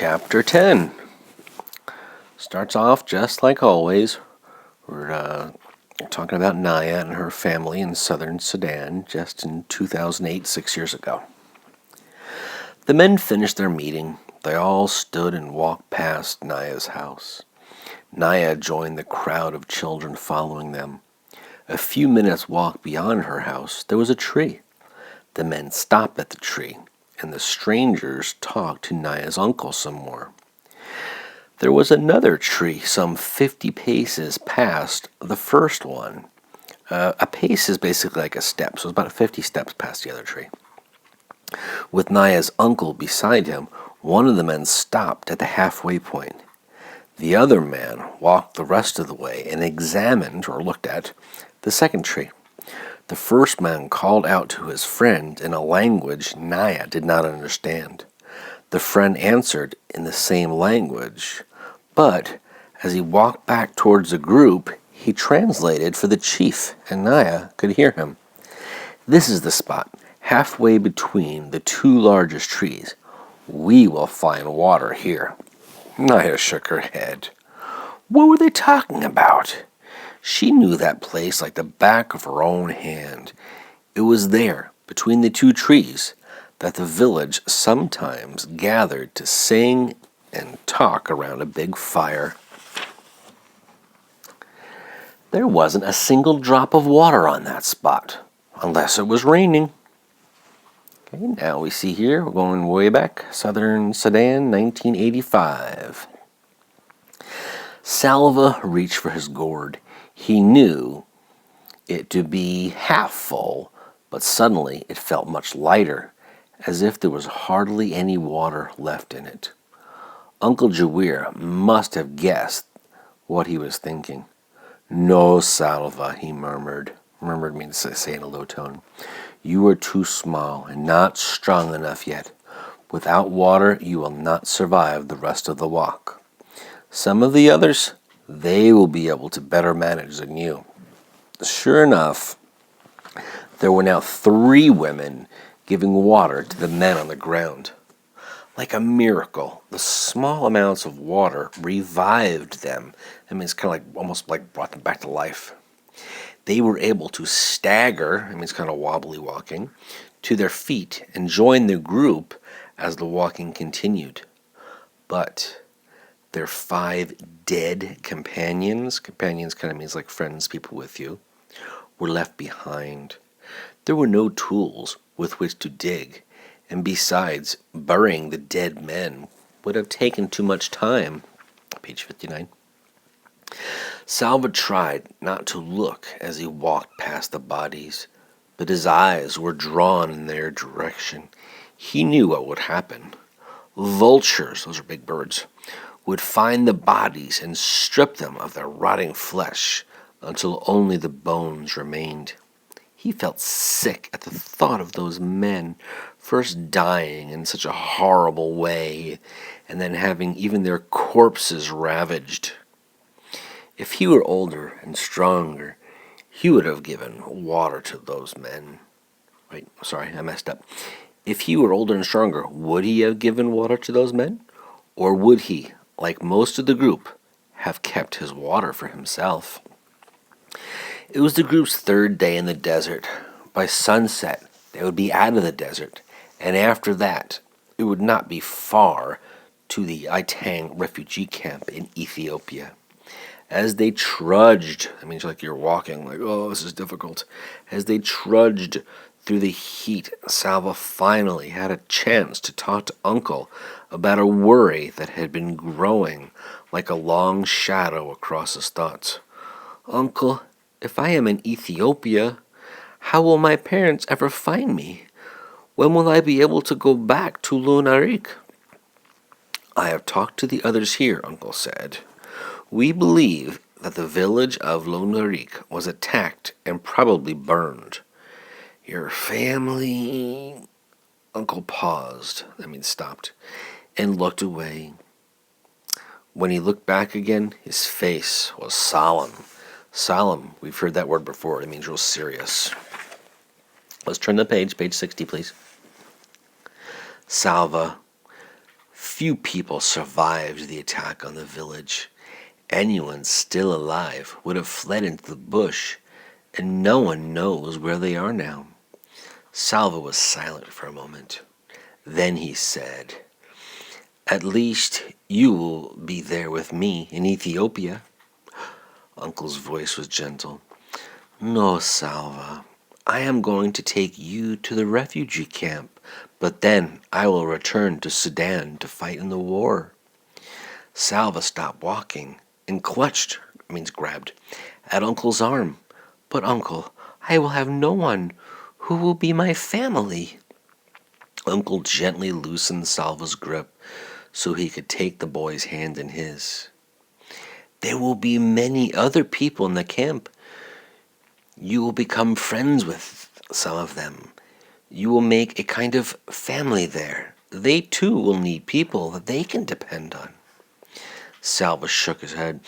Chapter 10 starts off just like always. We're talking about Naya and her family in southern Sudan just in 2008, 6 years ago. The men finished their meeting. They all stood and walked past Naya's house. Naya joined the crowd of children following them. A few minutes' walk beyond her house, there was a tree. The men stopped at the tree, and the strangers talked to Naya's uncle some more. There was another tree some 50 paces past the first one. A pace is basically like a step, so it's about 50 steps past the other tree. With Naya's uncle beside him, one of the men stopped at the halfway point. The other man walked the rest of the way and examined, or looked at, the second tree. The first man called out to his friend in a language Naya did not understand. The friend answered in the same language, but as he walked back towards the group, he translated for the chief, and Naya could hear him. "This is the spot, halfway between the two largest trees. We will find water here." Naya shook her head. What were they talking about? She knew that place like the back of her own hand. It was there, between the two trees, that the village sometimes gathered to sing and talk around a big fire. There wasn't a single drop of water on that spot, unless it was raining. Okay, now we see here, we're going way back, southern Sudan, 1985. Salva reached for his gourd. He knew it to be half full, but suddenly it felt much lighter, as if there was hardly any water left in it. Uncle Jawir must have guessed what he was thinking. "No, Salva," he murmured. Murmured means to say in a low tone. "You are too small and not strong enough yet. Without water, you will not survive the rest of the walk. Some of the others, they will be able to better manage than you." Sure enough, there were now 3 women giving water to the men on the ground. Like a miracle, the small amounts of water revived them. I mean, it's kind of like almost like brought them back to life. They were able to stagger, I mean, it's kind of wobbly walking, to their feet and join the group as the walking continued. But their 5 dead companions kind of means like friends, people with you, were left behind. There were no tools with which to dig, and besides, burying the dead men would have taken too much time. Page 59. Salva tried not to look as he walked past the bodies, but his eyes were drawn in their direction. He knew what would happen. Vultures, those are big birds, would find the bodies and strip them of their rotting flesh until only the bones remained. He felt sick at the thought of those men first dying in such a horrible way and then having even their corpses ravaged. If he were older and stronger, he would have given water to those men. Wait, sorry, I messed up. If he were older and stronger, would he have given water to those men? Or would he, like most of the group, have kept his water for himself? It was the group's 3rd day in the desert. By sunset, they would be out of the desert, and after that, it would not be far to the Itang refugee camp in Ethiopia. As they trudged, I mean, it's like you're walking, like, oh, this is difficult. As they trudged through the heat, Salva finally had a chance to talk to Uncle about a worry that had been growing like a long shadow across his thoughts. "Uncle, if I am in Ethiopia, how will my parents ever find me? When will I be able to go back to Lunarik?" "I have talked to the others here," Uncle said. "We believe that the village of Lunarik was attacked and probably burned. Your family..." Uncle paused, stopped, and looked away. When he looked back again, his face was solemn. Solemn, we've heard that word before. It means real serious. Let's turn the page 60, please. Salva Few people survived the attack on the village. Anyone still alive would have fled into the bush, and no one knows where they are now. Salva was silent for a moment. Then he said, "At least you will be there with me in Ethiopia." Uncle's voice was gentle. "No, Salva. I am going to take you to the refugee camp, but then I will return to Sudan to fight in the war." Salva stopped walking and grabbed, at Uncle's arm. "But, Uncle, I will have no one. Who will be my family?" Uncle gently loosened Salva's grip so he could take the boy's hand in his. "There will be many other people in the camp. You will become friends with some of them. You will make a kind of family there. They too will need people that they can depend on." Salva shook his head,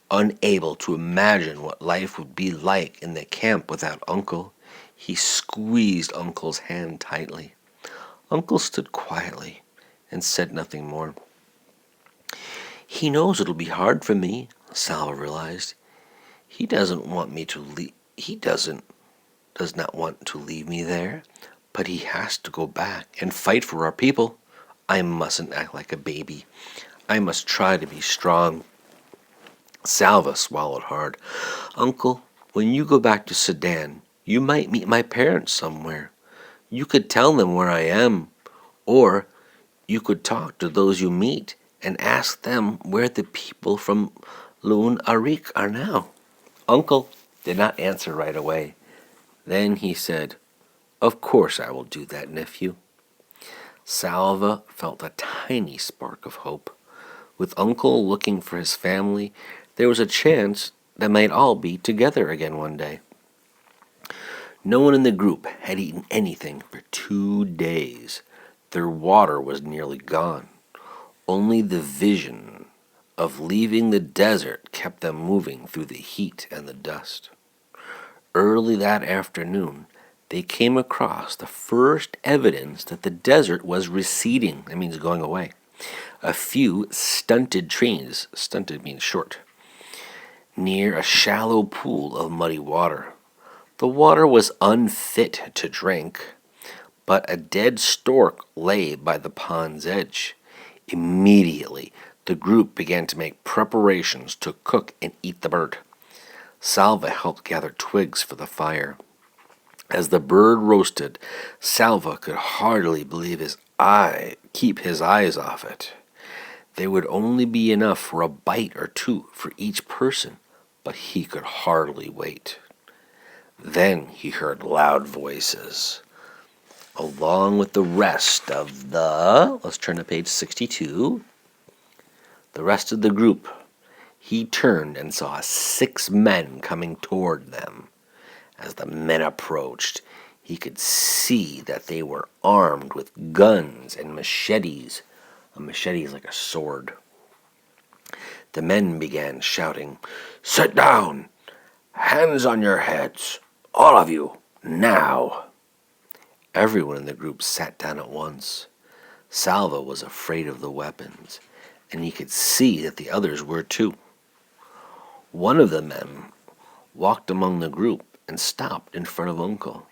unable to imagine what life would be like in the camp without Uncle. He squeezed Uncle's hand tightly. Uncle stood quietly and said nothing more. "He knows it'll be hard for me," Salva realized. He doesn't want me to leave. He does not want to leave me there, but he has to go back and fight for our people. I mustn't act like a baby. I must try to be strong." Salva swallowed hard. "Uncle, when you go back to Sudan, you might meet my parents somewhere. You could tell them where I am, or you could talk to those you meet and ask them where the people from Loon Arik are now." Uncle did not answer right away. Then he said, "Of course I will do that, nephew." Salva felt a tiny spark of hope. With Uncle looking for his family, there was a chance they might all be together again one day. No one in the group had eaten anything for 2 days. Their water was nearly gone. Only the vision of leaving the desert kept them moving through the heat and the dust. Early that afternoon, they came across the first evidence that the desert was receding. That means going away. A few stunted trees, stunted means short, near a shallow pool of muddy water. The water was unfit to drink, but a dead stork lay by the pond's edge. Immediately, the group began to make preparations to cook and eat the bird. Salva helped gather twigs for the fire. As the bird roasted, Salva could hardly keep his eyes off it. There would only be enough for a bite or two for each person, but he could hardly wait. Then he heard loud voices. Along with the rest of let's turn to page 62, the rest of the group, he turned and saw 6 men coming toward them. As the men approached, he could see that they were armed with guns and machetes. A machete is like a sword. The men began shouting, "Sit down! Hands on your heads! All of you, now!" Everyone in the group sat down at once. Salva was afraid of the weapons, and he could see that the others were too. One of the men walked among the group and stopped in front of Uncle.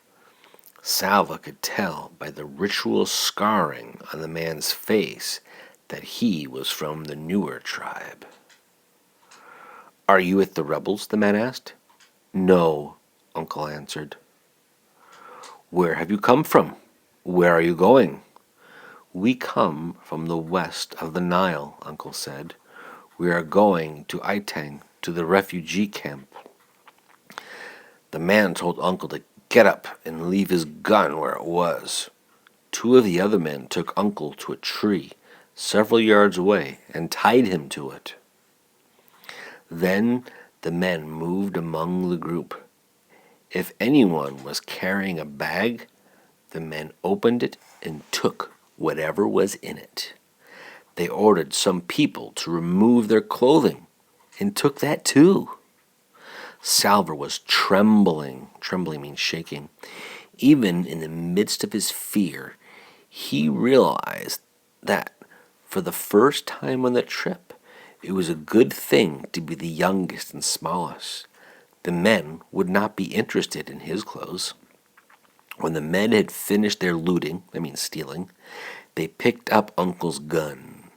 Salva could tell by the ritual scarring on the man's face that he was from the Nuer tribe. "Are you with the rebels?" the man asked. "No," Uncle answered. "Where have you come from? Where are you going?" "We come from the west of the Nile," Uncle said. "We are going to Itang, to the refugee camp." The man told Uncle to get up and leave his gun where it was. 2 of the other men took Uncle to a tree several yards away and tied him to it. Then the men moved among the group. If anyone was carrying a bag, the men opened it and took whatever was in it. They ordered some people to remove their clothing and took that too. Salva was trembling. Trembling means shaking. Even in the midst of his fear, he realized that For the first time on the trip, it was a good thing to be the youngest and smallest. The men would not be interested in his clothes. When the men had finished their stealing, they picked up Uncle's gun.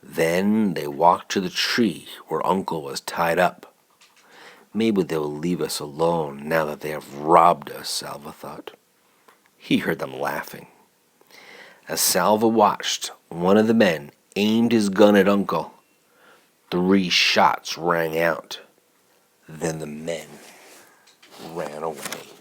Then they walked to the tree where Uncle was tied up. Maybe they'll leave us alone now that they have robbed us, Salva thought. He heard them laughing. As Salva watched, one of the men aimed his gun at Uncle. 3 shots rang out. Then the men ran away.